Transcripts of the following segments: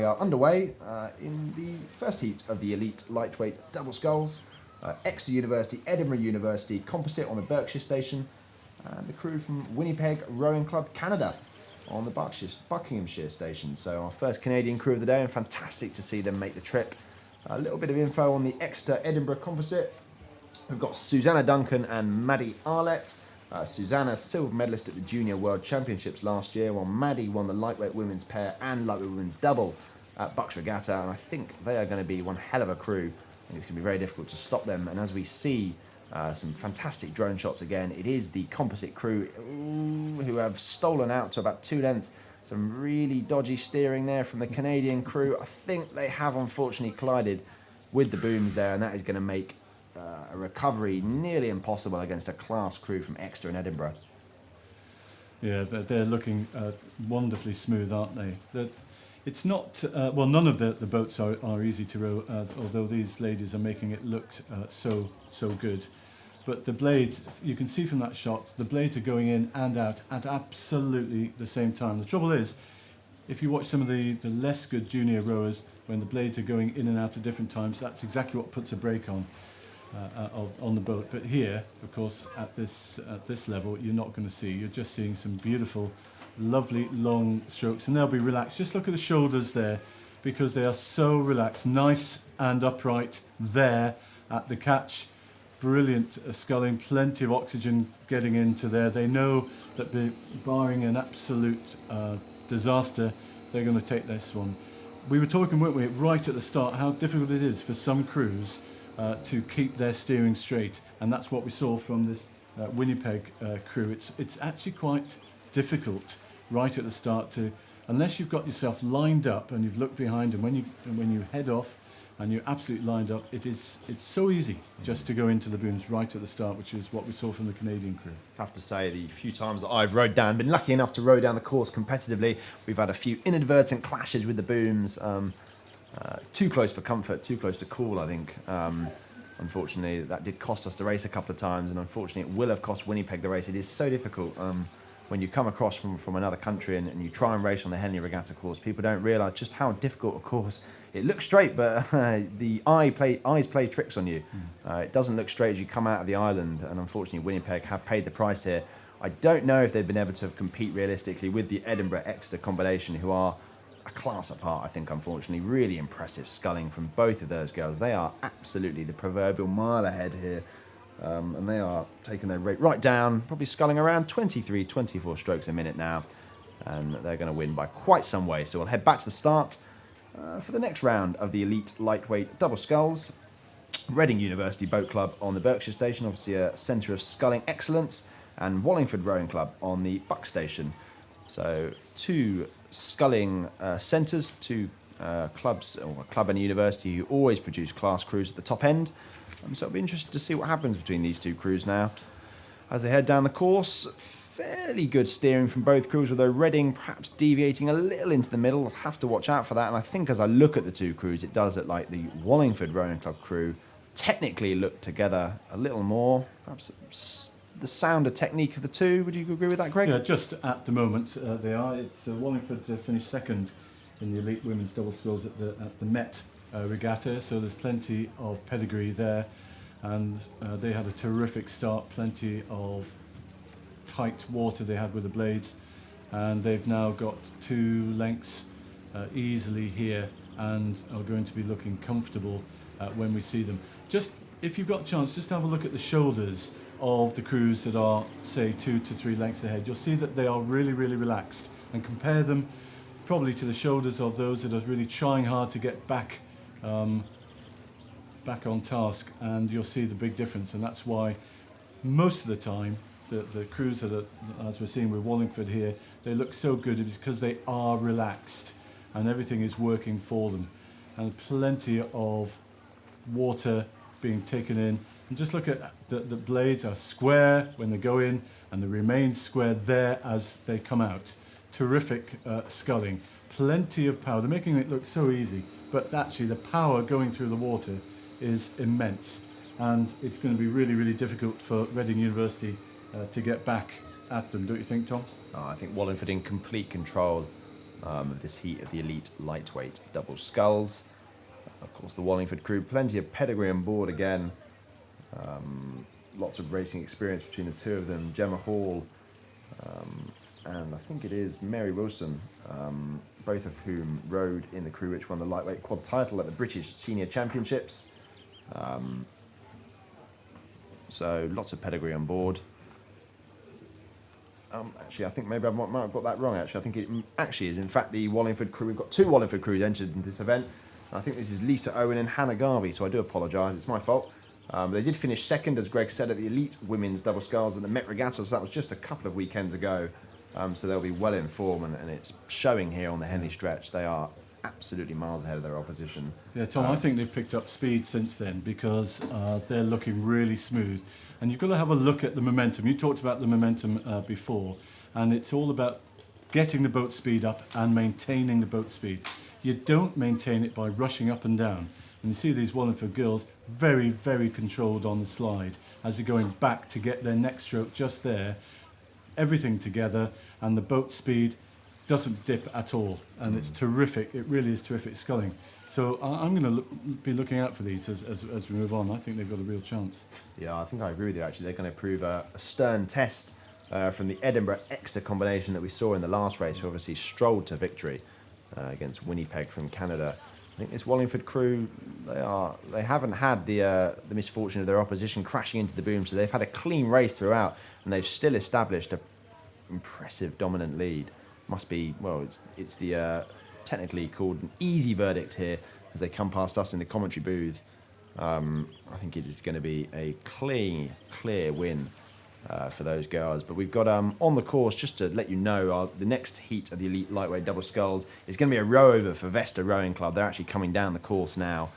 are underway in the first heat of the elite lightweight double sculls. Exeter University, Edinburgh University composite on the Berkshire station, and the crew from Winnipeg Rowing Club Canada on the Buckinghamshire station. So our first Canadian crew of the day, and fantastic to see them make the trip. A little bit of info on the Exeter Edinburgh composite. We've got Susanna Duncan and Maddie Arlett. Susanna, silver medalist at the Junior World Championships last year, while Maddie won the lightweight women's pair and lightweight women's double at Bucks Regatta, and I think they are going to be one hell of a crew. I think it's going to be very difficult to stop them, and as we see some fantastic drone shots again, it is the composite crew who have stolen out to about 2 lengths. Some really dodgy steering there from the Canadian crew. I think they have unfortunately collided with the booms there, and that is going to make a recovery nearly impossible against a class crew from Exeter and Edinburgh. Yeah, they're looking wonderfully smooth, aren't they? It's not, well, none of the boats are easy to row, although these ladies are making it look so good. But the blades, you can see from that shot, the blades are going in and out at absolutely the same time. The trouble is, if you watch some of the less good junior rowers, when the blades are going in and out at different times, that's exactly what puts a brake on the boat. But here, of course, at this level, you're not going to see. You're just seeing some beautiful, lovely long strokes, and they'll be relaxed. Just look at the shoulders there, because they are so relaxed, nice and upright there at the catch. Brilliant sculling, plenty of oxygen getting into there. They know that barring an absolute disaster, they're going to take this one. We were talking, weren't we, right at the start, how difficult it is for some crews to keep their steering straight, and that's what we saw from this Winnipeg crew. It's actually quite difficult right at the start to, unless you've got yourself lined up and you've looked behind, and when you head off and you're absolutely lined up, it's so easy just to go into the booms right at the start, which is what we saw from the Canadian crew. I have to say, the few times that I've rowed down, been lucky enough to row down the course competitively, we've had a few inadvertent clashes with the booms. Too close for comfort, too close to cool, I think. Unfortunately, that did cost us the race a couple of times, and unfortunately it will have cost Winnipeg the race. It is so difficult when you come across from another country and you try and race on the Henley Regatta course. People don't realise just how difficult a course. It looks straight, but the eyes play tricks on you. It doesn't look straight as you come out of the island, and unfortunately Winnipeg have paid the price here. I don't know if they've been able to compete realistically with the Edinburgh-Exeter combination, who are a class apart, I think, unfortunately. Really impressive sculling from both of those girls. They are absolutely the proverbial mile ahead here, and they are taking their rate right down, probably sculling around 23, 24 strokes a minute now, and they're going to win by quite some way. So we'll head back to the start for the next round of the elite lightweight double sculls. Reading University Boat Club on the Berkshire station, obviously a centre of sculling excellence, and Wallingford Rowing Club on the Buck station. So two sculling centres, two clubs, or a club and a university, who always produce class crews at the top end. So it'll be interesting to see what happens between these two crews now as they head down the course. Fairly good steering from both crews, although Reading perhaps deviating a little into the middle. I'll have to watch out for that. And I think as I look at the two crews, it does look like the Wallingford Rowing Club crew technically look together a little more. Perhaps the sounder technique of the two. Would you agree with that, Greg? Yeah, just at the moment they are. It's Wallingford finished second in the elite women's double sculls at the Met Regatta, so there's plenty of pedigree there, and they had a terrific start. Plenty of tight water they had with the blades, and they've now got 2 lengths easily here, and are going to be looking comfortable when we see them. Just, if you've got a chance, just have a look at the shoulders of the crews that are, say, 2 to 3 lengths ahead. You'll see that they are really, really relaxed, and compare them probably to the shoulders of those that are really trying hard to get back on task, and you'll see the big difference. And that's why most of the time the crews that are, as we're seeing with Wallingford here, they look so good, is because they are relaxed and everything is working for them, and plenty of water being taken in. And just look at the blades are square when they go in, and they remain square there as they come out. Terrific sculling, plenty of power. They're making it look so easy, but actually the power going through the water is immense, and it's going to be really, really difficult for Reading University to get back at them, don't you think, Tom? I think Wallingford in complete control of this heat of the elite lightweight double sculls. Of course, the Wallingford crew, plenty of pedigree on board again. Lots of racing experience between the two of them. Gemma Hall and I think it is Mary Wilson, both of whom rode in the crew which won the lightweight quad title at the British Senior Championships. So lots of pedigree on board. Actually, I think maybe I might have got that wrong. Actually, I think it actually is in fact the Wallingford crew. We've got two Wallingford crews entered in this event. I think this is Lisa Owen and Hannah Garvey, so I do apologise. It's my fault. They did finish second, as Greg said, at the elite women's double sculls at the Met Regatta. So that was just a couple of weekends ago. So they'll be well in form, and it's showing here on the Henley stretch. They are absolutely miles ahead of their opposition. Yeah, Tom, I think they've picked up speed since then because they're looking really smooth. And you've got to have a look at the momentum. You talked about the momentum before, and it's all about getting the boat speed up and maintaining the boat speed. You don't maintain it by rushing up and down. And you see these Wallingford girls very, very controlled on the slide as they're going back to get their next stroke just there. Everything together, and the boat speed doesn't dip at all. And it's terrific. It really is terrific sculling. So I'm going to be looking out for these as we move on. I think they've got a real chance. Yeah, I think I agree with you, actually. They're going to prove a stern test from the Edinburgh-Exeter combination that we saw in the last race, who obviously strolled to victory against Winnipeg from Canada. I think this Wallingford crew, they haven't had the misfortune of their opposition crashing into the boom, so they've had a clean race throughout, and they've still established an impressive dominant lead. Must be, well, it's the technically called an easy verdict here as they come past us in the commentary booth. I think it is going to be a clear win for those girls. But we've got on the course, just to let you know, the next heat of the elite lightweight double sculls is going to be a row over for Vesta Rowing Club. They're actually coming down the course now.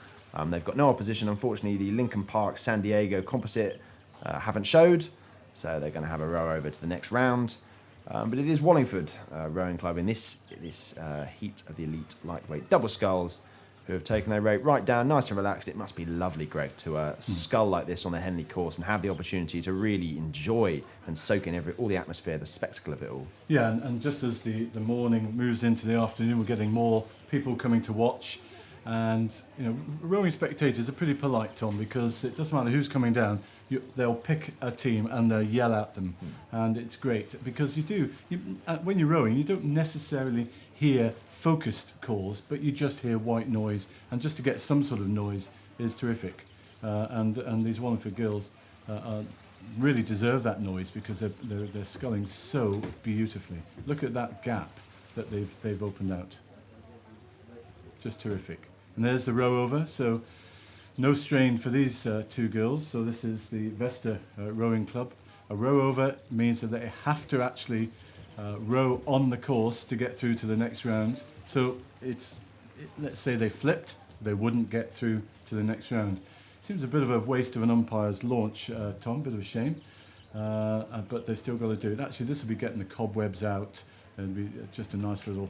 They've got no opposition, unfortunately. The Lincoln Park San Diego composite haven't showed, so they're going to have a row over to the next round. But it is Wallingford Rowing Club in this heat of the elite lightweight double sculls who have taken their rate right down, nice and relaxed. It must be lovely, Greg, to scull like this on the Henley course and have the opportunity to really enjoy and soak in all the atmosphere, the spectacle of it all. Yeah, and just as the morning moves into the afternoon, we're getting more people coming to watch. And, you know, rowing spectators are pretty polite, Tom, because it doesn't matter who's coming down. They'll pick a team and they'll yell at them. And it's great because when you're rowing, you don't necessarily hear focused calls, but you just hear white noise. And just to get some sort of noise is terrific. And these Wallingford girls really deserve that noise because they're sculling so beautifully. Look at that gap that they've opened out. Just terrific. And there's the row over, so no strain for these two girls. So this is the Vesta Rowing Club. A row over means that they have to actually row on the course to get through to the next round. So let's say they flipped, they wouldn't get through to the next round. Seems a bit of a waste of an umpire's launch, Tom, a bit of a shame. But they've still got to do it. Actually, this will be getting the cobwebs out and be just a nice little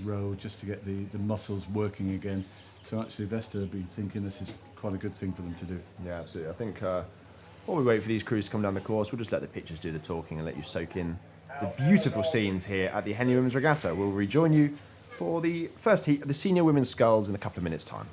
row just to get the muscles working again. So actually Vesta have been thinking this is quite a good thing for them to do. Yeah, absolutely. I think while we wait for these crews to come down the course, we'll just let the pictures do the talking and let you soak in the beautiful scenes here at the Henley Women's Regatta. We'll rejoin you for the first heat of the senior women's sculls in a couple of minutes' time.